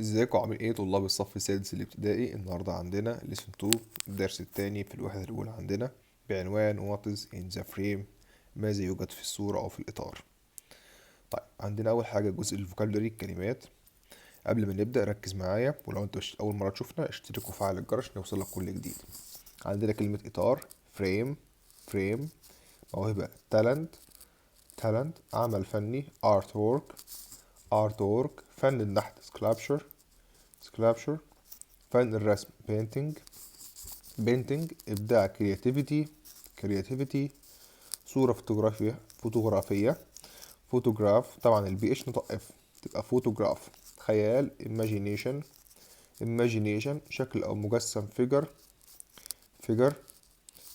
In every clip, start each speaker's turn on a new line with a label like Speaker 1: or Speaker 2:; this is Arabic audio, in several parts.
Speaker 1: ازيكم عاملين ايه طلاب الصف السادس الابتدائي؟ النهارده عندنا lesson 2 الدرس الثاني في الوحدة الأولى عندنا بعنوان What is in the frame، ماذا يوجد في الصورة أو في الإطار. طيب عندنا أول حاجة جزء الفوكابلري الكلمات. قبل ما نبدأ ركز معايا، ولو انت أول مرة تشوفنا اشترك وفعل الجرس عشان يوصلك كل جديد. عندنا كلمة إطار frame موهبة talent عمل فني artwork فن النحت sculpture فن الرسم painting إبداع creativity صورة فوتوغرافية photograph طبعا البي اتش نطق اف تبقى photograph خيال imagination شكل أو مجسم figure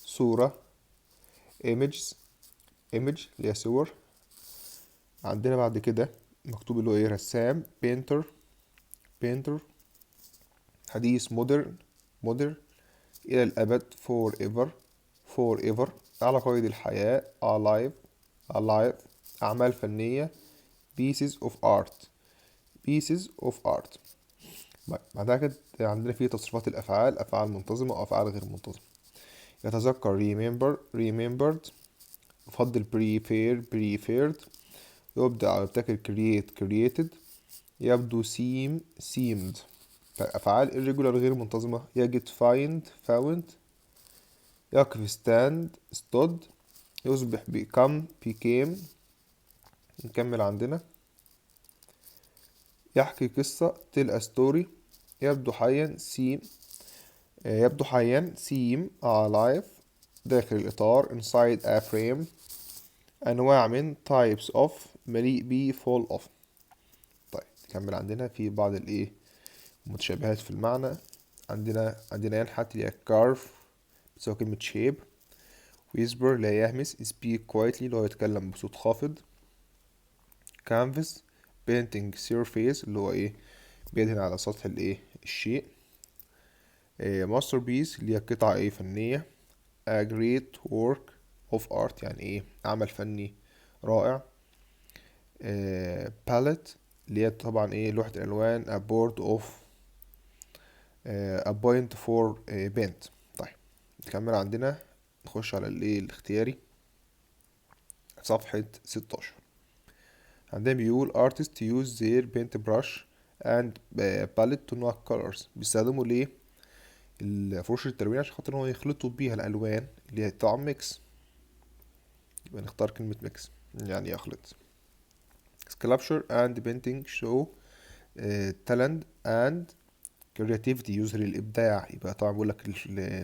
Speaker 1: صورة image اللي هي صور. عندنا بعد كده مكتوب اللي هو ايه رسام painter حديث modern إلى الأبد forever على قيد الحياة alive أعمال فنية pieces of art. بعد كده عندنا فيه تصريفات الأفعال، أفعال منتظمة وأفعال غير منتظمة. يتذكر remembered يفضل preferred يبدع أو يبتكر created يبدو seemed. أفعال irregular غير منتظمة يجد found يقف stood يصبح became. نكمل عندنا يحكي قصة tell a story يبدو حيا seem alive داخل الإطار inside a frame. أنواع من types of مليء بي full of. طيب نكمل عندنا في بعض متشابهات في المعنى. عندنا ينحت اللي هي carve بتساوي كلمة shape whisper لا يهمس speak quietly اللي هو يتكلم بصوت خافض canvas painting surface اللي هو بيدهن على سطح الشيء masterpiece اللي هي قطعة فنية a great work of art يعني عمل فني رائع palette اللي هي طبعا لوحة الألوان a board of a point for paint. طيب نكمل عندنا نخش على الاختياري صفحة 16. عندنا بيقول artists use their paintbrush and palette to knock colors بيستخدموا الفرش التلوين عشان خاطر هو يخلطوا بيها الألوان اللي هي طبعا ميكس، يبقى نختار كلمة ميكس يعني يخلط. sculpture and painting show talent and creativity يظهر الإبداع، يبقى طبعا بيقول لك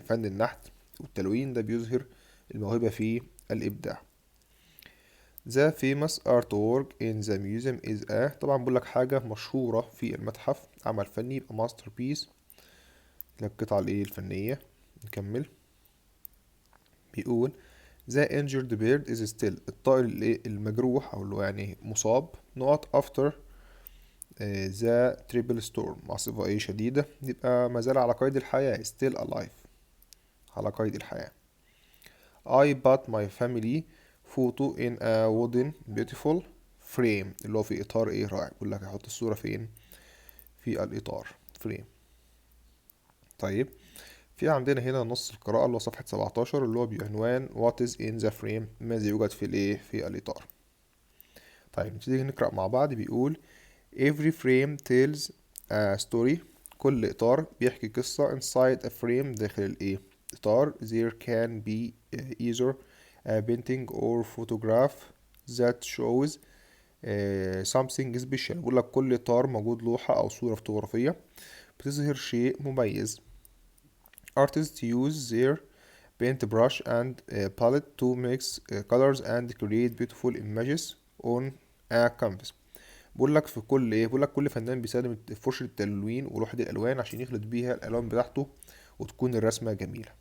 Speaker 1: فن النحت والتلوين ده بيظهر الموهبة في الإبداع. The famous artwork in the museum is a طبعا بيقول لك حاجة مشهورة في المتحف عمل فني يبقى masterpiece القطعة الفنية. نكمل بيقول The injured bird is still الطائر المجروح أو اللي هو مصاب not after the triple storm عاصفة شديدة يبقى مازال على قيد الحياة still alive على قيد الحياة. I bought my family photo in a wooden beautiful frame اللي هو في إطار رائع، بيقول لك هحط الصورة فين في الإطار frame. طيب في عندنا هنا نص القراءة اللي هو صفحة 17 اللي هو بعنوان What is in the frame ماذا يوجد في الإطار. طيب نبتدي نقرأ مع بعض. بيقول Every frame tells a story كل إطار بيحكي قصة inside a frame داخل إطار. There can be either a painting or photograph that shows something special بيقول لك كل إطار موجود لوحة أو صورة فوتوغرافية بتظهر شيء مميز. Artists use their paintbrush and palette to mix colors and create beautiful images on a canvas. بقول لك في كل بقول لك كل فنان بيستخدم فرشة التلوين ولوحة الألوان عشان يخلط بيها الألوان بتاعته وتكون الرسمة جميلة.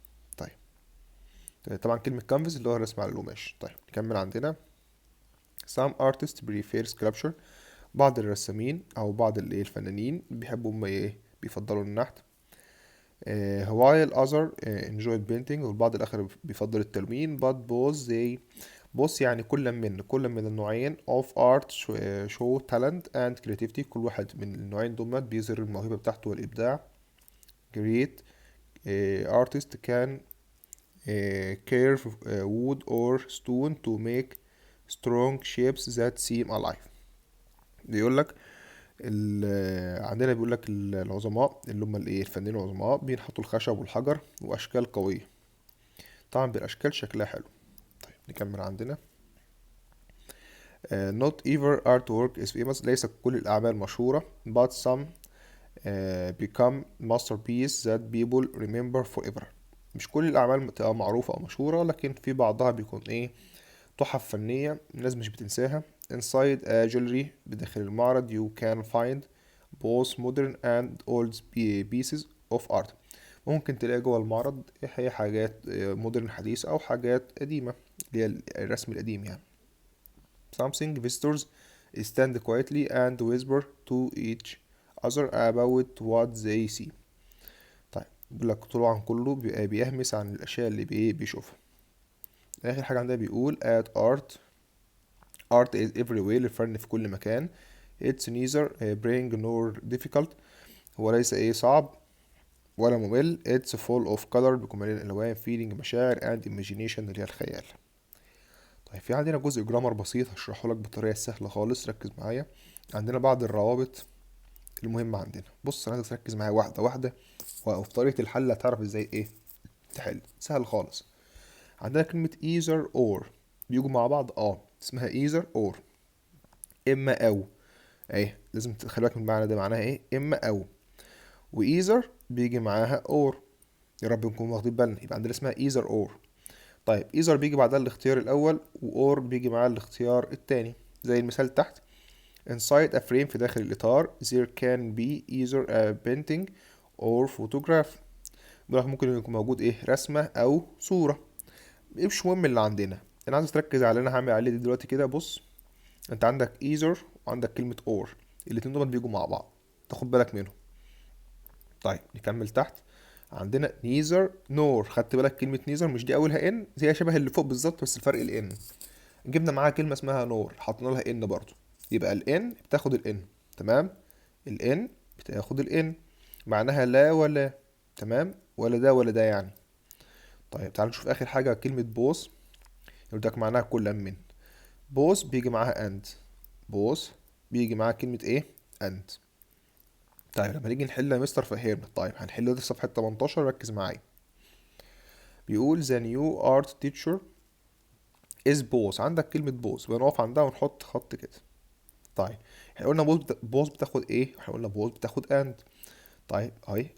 Speaker 1: طبعا كلمة canvas اللي هو الرسم على القماش. طيب نكمل عندنا some artists prefer sculpture بعض الرسامين أو بعض الفنانين بيحبوا بيفضلوا النحت. while other enjoyed painting والبعض الآخر بيفضل التلوين but both they بص يعني كل من النوعين of art show talent and creativity. كل واحد من النوعين دول بيظهر الموهبة بتاعته والإبداع. Great artist can carve wood or stone to make strong shapes that seem alive. بيقولك عندنا بيقولك العظماء اللي هم الايه الفنانين العظماء بينحتوا الخشب والحجر واشكال قوية، طبعا بالاشكال شكلها حلو. طيب نكمل عندنا. not every artwork is famous. ليس كل الأعمال مشهورة. but some become masterpiece that people remember forever. مش كل الأعمال بتبقى معروفة أو مشهورة، لكن في بعضها بيكون إيه تحف فنية الناس مش بتنساها. inside a jewelry بداخل المعرض you can find both modern and old pieces of art. ممكن تلاقي جوه المعرض هي حاجات مودرن حديثة أو حاجات قديمة اللي هي الرسم القديم يعني. something visitors stand quietly and whisper to each other about what they see. طيب بيقول لك طبعا كله بيبقى بيهمس عن الأشياء اللي بيشوفها. آخر حاجة عندنا بيقول at art is everywhere. الفن في كل مكان. it's neither boring nor difficult. هو ليس صعب ولا ممل. it's full of color. بيكون مليان ألوان. feeling مشاعر and imagination اللي هي الخيال. طيب في عندنا جزء جرامر بسيط هشرحه لك بطريقة سهلة خالص، ركز معايا. عندنا بعض الروابط المهمة عندنا. بص انا عايزك تركز معايا واحدة واحدة، وفي طريقة الحل هتعرف ازاي تحل سهل خالص. عندنا كلمة either or بيجوا مع بعض اسمها either or، اما او. لازم تخلي بالك من المعنى ده، معناها اما او. وايذر بيجي معاها اور، يا رب نكون واخدين بالنا. يبقى عندنا اسمها either or. طيب either بيجي بعدها الاختيار الاول، و or بيجي معاها الاختيار التاني. زي المثال تحت. inside a frame في داخل الإطار there can be either a painting or photograph. بيقولك ممكن يكون موجود رسمة أو صورة. مش مهم اللي عندنا، أنا عايز تركز على اللي أنا هعمل عليه دلوقتي كده. بص أنت عندك either وعندك كلمة or، الاتنين دول بيجوا مع بعض، تاخد بالك منهم. طيب نكمل تحت. عندنا neither nor. خدت بالك كلمة neither مش دي أولها n؟ زي شبه اللي فوق بالظبط، بس الفرق ال n. جبنا معاها كلمة اسمها nor حطينا لها n برضو، يبقى ال n بتاخد ال n. تمام، ال n بتاخد ال n، معناها لا ولا. تمام، ولا ده ولا ده يعني. طيب تعال نشوف آخر حاجة كلمة both. يقول لك معناها كل من. both بيجي معاها and. both بيجي معاها كلمة and. طيب لما نيجي نحل يا مستر فهمنا. طيب هنحل ده في صفحة 18، ركز معايا. بيقول the new art teacher is both. عندك كلمة both بنقف عندها ونحط خط كده. طيب احنا قلنا بوز بتاخد احنا قلنا بوز بتاخد اند. طيب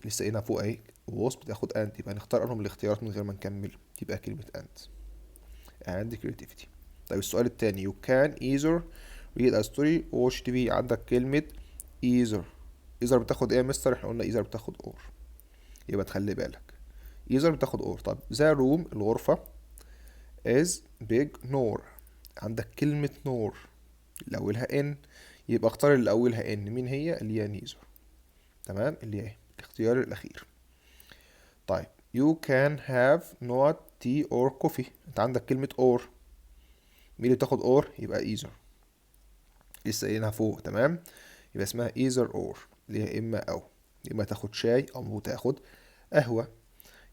Speaker 1: لسه قايلها فوق بوز بتاخد اند، يبقى نختار انهم الاختيارات من غير ما نكمل. يبقى كلمة اند creativity. طيب السؤال التاني you can either read a story or watch TV. عندك كلمة either بتاخد يا مستر؟ احنا قلنا either بتاخد or، يبقى تخلي بالك either بتاخد or. طب the room الغرفة is big nor. عندك كلمة nor اللي أولها n، يبقى اختار اللي أولها n. مين هي؟ اللي هي neither. تمام، اللي هي الاختيار الأخير. طيب you can have not tea or coffee. انت عندك كلمة or، مين اللي بتاخد or؟ يبقى either، لسه قايلينها فوق. تمام، يبقى اسمها either or اللي هي إما أو. إما تاخد شاي أو تاخد قهوة.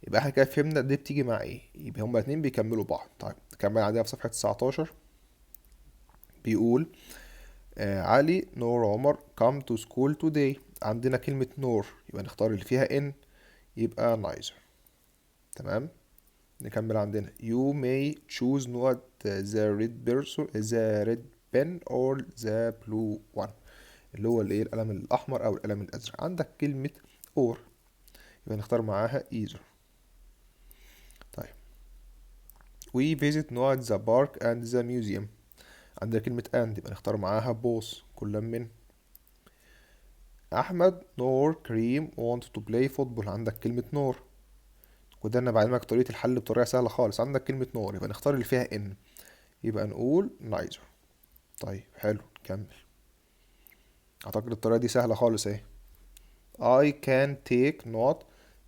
Speaker 1: يبقى احنا كده فهمنا دي بتيجي مع يبقى هما الاتنين بيكملوا بعض. طيب نكمل عندنا في صفحة 19. بيقول علي نور عمر come to school today. عندنا كلمة نور، يبقى نختار اللي فيها n، يبقى neither. تمام، نكمل عندنا you may choose not the red pen or the blue one. اللي هو القلم الأحمر أو القلم الأزرق. عندك كلمة or، يبقى نختار معاها either. طيب we visit not the park and the museum. عندنا كلمة and، يبقى نختار معاها both كل من. أحمد نور كريم want to play football. عندك كلمة نور، وده أنا بعلمك طريقة الحل بطريقة سهلة خالص. عندك كلمة نور يبقى نختار اللي فيها n، يبقى نقول neither. طيب حلو نكمل. أعتقد الطريقة دي سهلة خالص I can take not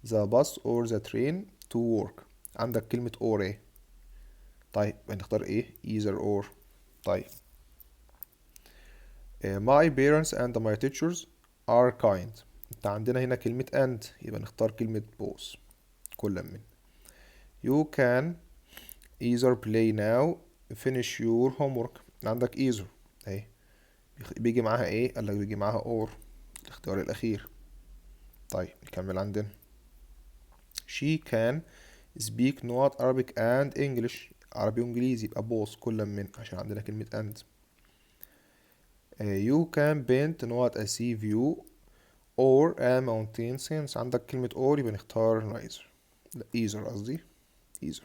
Speaker 1: the bus or the train to work. عندك كلمة or طيب هنختار ايه؟ either or. طيب my parents and my teachers are kind. انت عندنا هنا كلمة and، يبقى نختار كلمة both كل من. you can either play now finish your homework. عندك either اهي، بيجي معاها ايه؟ قالك بيجي معاها or، الاختيار الأخير. طيب نكمل عندنا she can speak not Arabic and English. عربي وانجليزي يبقى both كل من، عشان عندنا كلمة and. you can paint not a sea view or a mountain scenes. عندك كلمة or يبقى نختار neither، لا either قصدي either،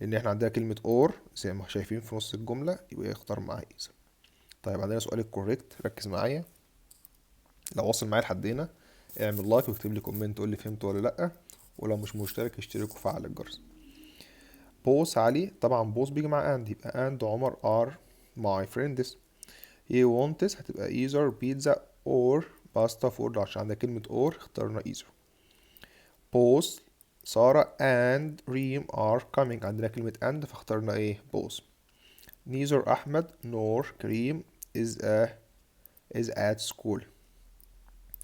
Speaker 1: لأن احنا عندنا كلمة or زي ما شايفين في نص الجملة، يبقى يختار معاها either. طيب عندنا سؤال الكوريكت، ركز معايا. لو وصل معايا لحد هنا اعمل لايك واكتب لي كومنت قول لي فهمت ولا لأ، ولو مش مشترك اشترك وفعل الجرس. بوس علي، طبعا بوس بيجي مع and، يبقى and عمر are my friends. he wants هتبقى either pizza or pasta for، عشان عندنا كلمة or اخترنا either. both سارة and ريم are coming، عندنا كلمة and فاخترنا ايه؟ both. neither أحمد nor كريم is at school.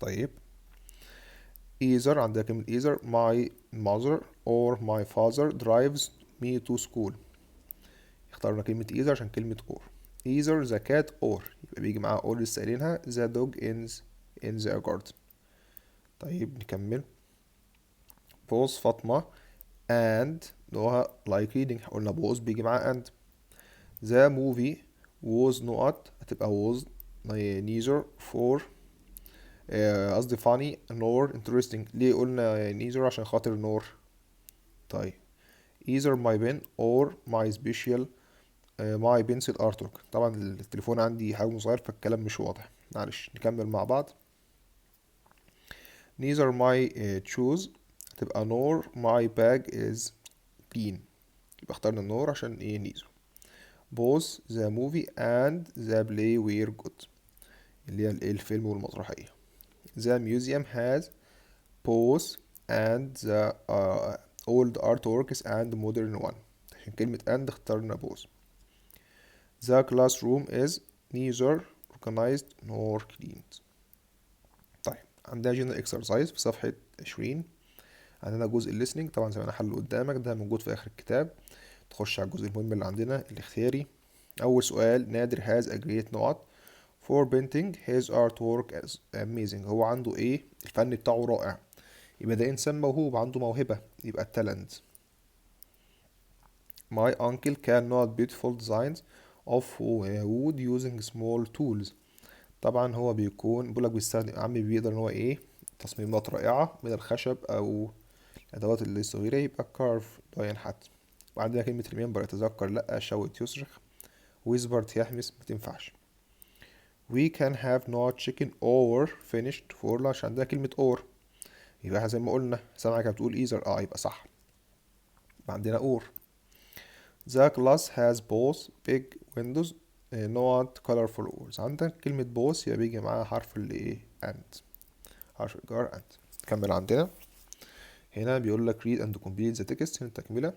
Speaker 1: طيب either عندنا كلمة either my mother or my father drives me to school، اخترنا كلمة either عشان كلمة or. either the cat or، يبقى بيجي معاها or لسه قايلينها the dog in the garden. طيب نكمل. both فاطمة and نوها like reading، قلنا both بيجي معاها and. the movie was not هتبقى was neither for قصدي funny nor interesting. ليه قلنا neither؟ عشان خاطر nor. طيب either my pen or my special my pencil artwork. طبعا التليفون عندي حجمه صغير فالكلام مش واضح، معلش نكمل مع بعض. neither my shoes هتبقى nor my bag is clean، يبقى اخترنا nor عشان ايه؟ neither. both the movie and the play were good، اللي هي الايه؟ الفيلم والمسرحية. the museum has both and the old artworks and modern one، عشان كلمة and اخترنا both. the classroom is neither organized nor cleaned. طيب عندنا general exercise في صفحة 20. عندنا جزء listening، طبعا زي ما انا حله قدامك ده موجود في اخر الكتاب. تخش على الجزء المهم اللي عندنا الاختياري. اول سؤال نادر has a great note for painting his artwork as amazing. هو عنده ايه؟ الفن بتاعه رائع، يبقى ده انسان موهوب عنده موهبة، يبقى talent. my uncle can not beautiful designs of wood using small tools. طبعا هو بيكون بيقولك بيستخدم عمي بيقدر ان هو ايه؟ تصميمات رائعة من الخشب او الادوات اللي صغيرة، يبقى كارف ده ينحت. وعندنا كلمة remember يتذكر، لأ شوت يصرخ، whispered يحمس متنفعش. we can have not chicken or finished for lunch، عندنا كلمة or، يبقى زي ما قلنا سامعك بتقول either يبقى صح. يبقى عندنا or. the class has both big windows not colorful walls. عندك كلمة both يبقى بيجي معاها حرف اللي ايه؟ and، حرف الجر and. نكمل عندنا هنا بيقول لك read and complete the text، هنا التكملة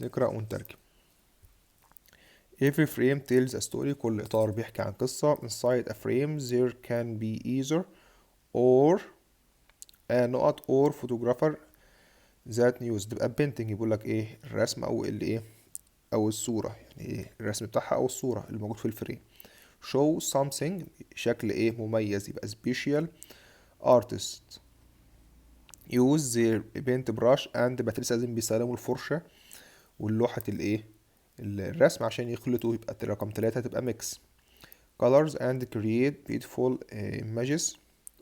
Speaker 1: نقرأ ونترجم. every frame tells a story، كل إطار بيحكي عن قصة. inside a frame there can be either or نقط or photographer that news، تبقى painting يقول لك ايه؟ الرسم او اللي ايه؟ او الصورة، يعني ايه الرسم بتاعها او الصورة اللي موجود في الفريم. show something شكل ايه؟ مميز، يبقى special artist use their paint brush and لازم بيستخدموا الفرشة واللوحة الايه؟ الرسم عشان يخلطوا، يبقى رقم 3 تبقى mix. colors and create beautiful images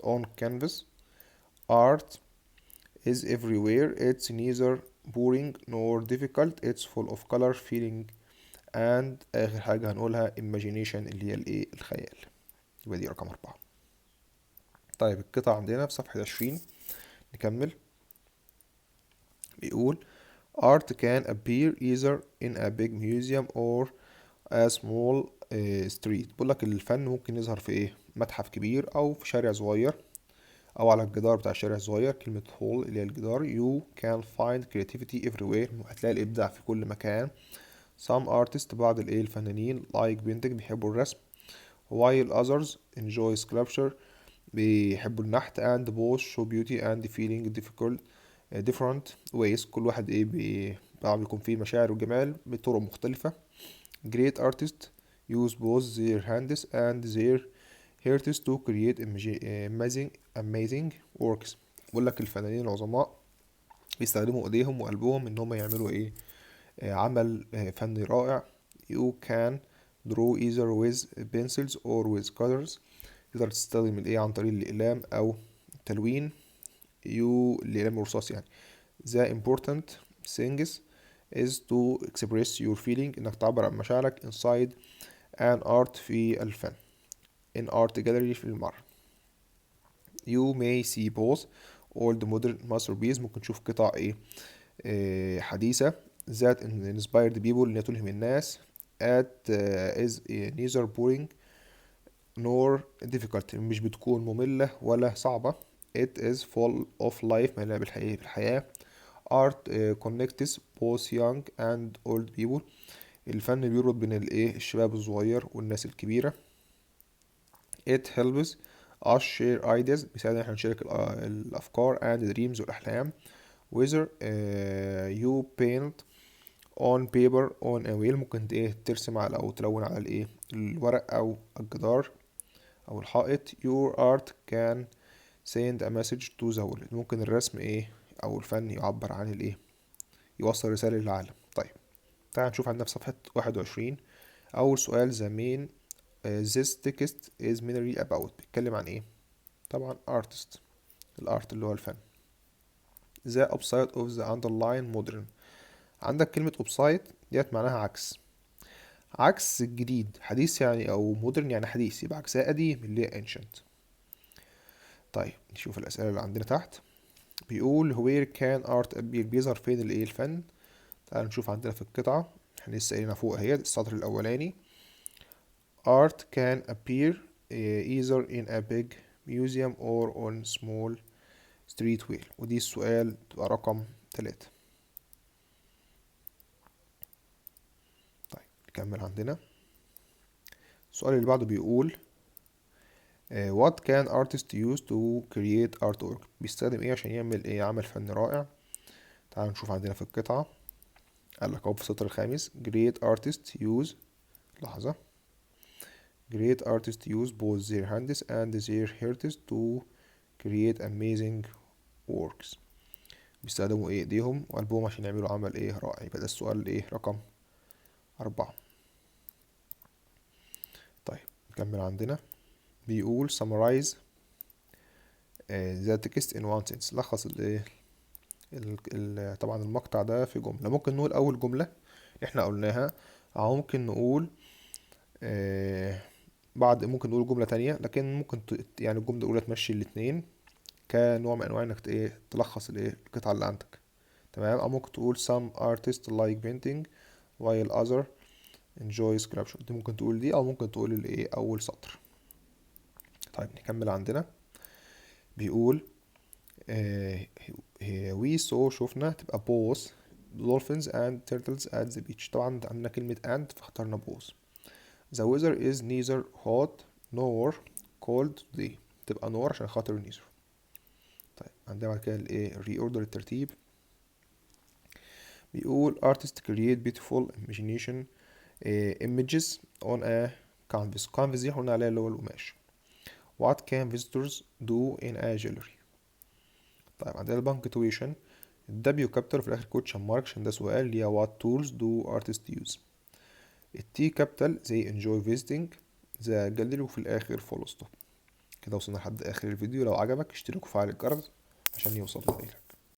Speaker 1: on canvas. art is everywhere, it's neither boring nor difficult, it's full of color feeling. and آخر حاجة هنقولها imagination اللي هي الايه؟ الخيال، يبقى دي رقم 4. طيب القطعة عندنا في صفحة 20. نكمل. بيقول art can appear either in a big museum or a small street. بيقول لك الفن ممكن يظهر في ايه؟ متحف كبير او في شارع صغير. او على الجدار بتاع الشارع الصغير. كلمة hole اللي هي الجدار. you can find creativity everywhere، هتلاقي الابداع في كل مكان. some artists بعض الفنانين like painting بيحبوا الرسم، while others enjoy sculpture بيحبوا النحت، and both show beauty and feeling difficult different ways. كل واحد بيكون فيه مشاعر وجمال بطرق مختلفة. great artists use both their hands and their hearts to create amazing works. بقول لك الفنانين العظماء بيستخدموا ايديهم وقلبهم ان هم يعملوا عمل فني رائع. you can draw either with pencils or with colors. تقدر تستخدم عن طريق الأقلام أو التلوين. الأقلام الرصاص يعني. the important things is to express your feeling، إنك تعبر عن مشاعرك inside an art في الفن in art gallery في المعرض. you may see both old modern masterpiece، ممكن تشوف قطع حديثة that inspired people اللي تلهم الناس at is neither boring nor difficult، مش بتكون مملة ولا صعبة. it is full of life، مليئة بالحياة. art connects both young and old people، الفن بيربط بين الشباب الصغير والناس الكبيرة. it helps us share ideas، بيساعدنا احنا نشارك الأفكار and dreams والأحلام. whether you paint on paper on a wall، ممكن ترسم على أو تلون على الورق أو الجدار أو الحائط. your art can send a message to the world، ممكن الرسم أو الفن يعبر عن يوصل رسالة للعالم. طيب تعال نشوف عندنا في صفحة 21 أول سؤال. the main this text is mainly about، بيتكلم عن طبعا artist، الارت اللي هو الفن. the opposite of the underline modern، عندك كلمة opposite ديت معناها عكس، عكس الجديد حديث يعني، أو مودرن يعني حديث، يبقى عكسها قديم اللي هي ancient. طيب نشوف الأسئلة اللي عندنا تحت. بيقول where can art appear، بيظهر فين الفن. تعال نشوف عندنا في القطعة، احنا لسه قايلينها فوق اهي السطر الأولاني. art can appear either in a big museum or on small street wheel، ودي السؤال تبقى رقم 3. طيب نكمل عندنا. السؤال اللي بعده بيقول what can artist use to create artwork، بيستخدم عشان يعمل عمل فني رائع. تعال نشوف عندنا في القطعة. قال لك اهو في السطر الخامس great artists use، لحظة، great artists use both their hands and their hearts to create amazing works، بيستخدموا ايديهم وقلبهم عشان يعملوا عمل رائع. يبقى ده السؤال رقم 4. طيب نكمل عندنا. بيقول summarize the text in one sentence، لخص طبعا المقطع ده في جملة. ممكن نقول أول جملة احنا قلناها، أو ممكن نقول بعد، ممكن نقول جملة تانية، لكن ممكن يعني الجملة الأولى تمشي الاتنين كنوع من أنواع إنك تلخص القطعة اللي عندك. تمام. أو ممكن تقول some artists like painting while other enjoy sculpture، دي ممكن تقول دي، أو ممكن تقول أول سطر. طيب نكمل عندنا. بيقول we saw، شوفنا، تبقى both dolphins and turtles at the beach. طبعا عندنا كلمة and فاخترنا both. the weather is neither hot nor cold today، تبقى nor عشان خاطر neither. طيب عندنا بعد كده reorder الترتيب. بيقول artists create beautiful imagination images on a canvas. canvas دي قلنا عليها اللي هو القماش. what can visitors do in a gallery. طيب عندنا البنكتويشن، الدبليو كابيتال في الاخر كوتشن مارك عشان ده سؤال، اللي هي what tools do artists use. التي كابيتال زي enjoy visiting the gallery، وفي الاخر فول ستوب. كده وصلنا لحد اخر الفيديو. لو عجبك اشترك وفعل الجرس عشان يوصل لك.